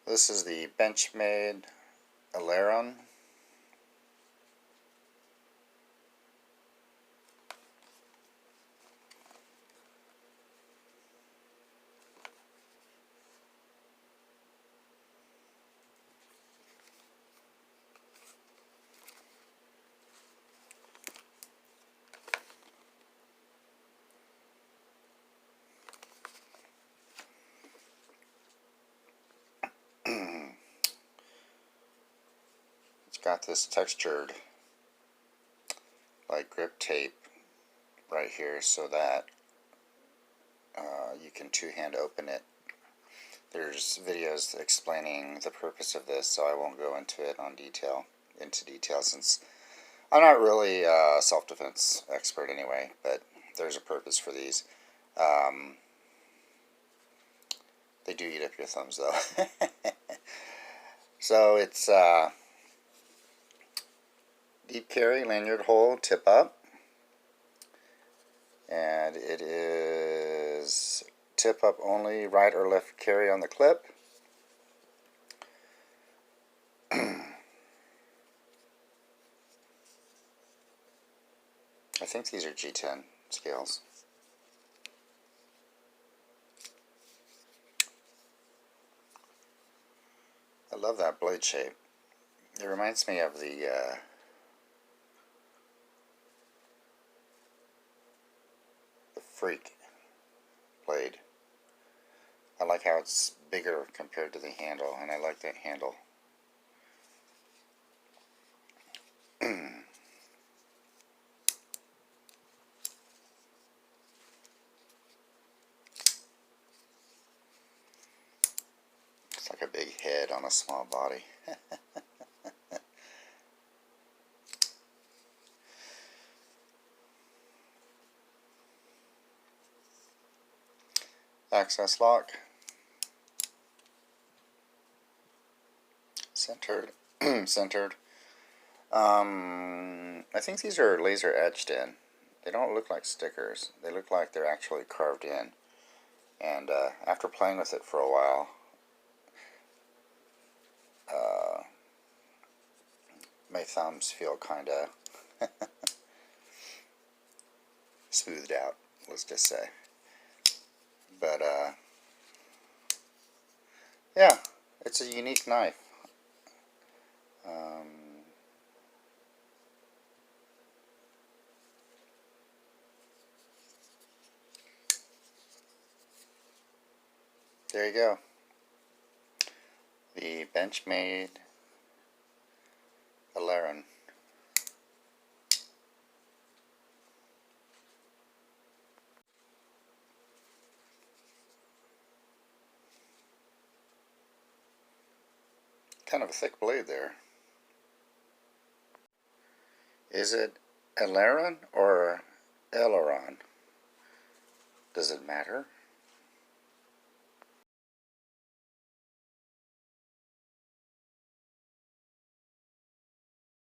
This is the Benchmade AILERON. It's got this textured like grip tape right here so that you can two-hand open it. There's videos explaining the purpose of this, so I won't go into detail since I'm not really a self-defense expert anyway, but there's a purpose for these. They do eat up your thumbs though. So it's deep carry, lanyard hole, tip up, and it is tip up only, right or left carry on the clip. I think these are G10 scales. I love that blade shape. It reminds me of the Freak blade. I like how it's bigger compared to the handle, and I like that handle. It's like a big head on a small body. Access lock. Centered. Centered. I think these are laser etched in. They don't look like stickers. They look like they're actually carved in. And after playing with it for a while, my thumbs feel kind of smoothed out, let's just say. But yeah, it's a unique knife. There you go. The Benchmade AILERON. Kind of a thick blade there. Is it AILERON or AILERON? Does it matter?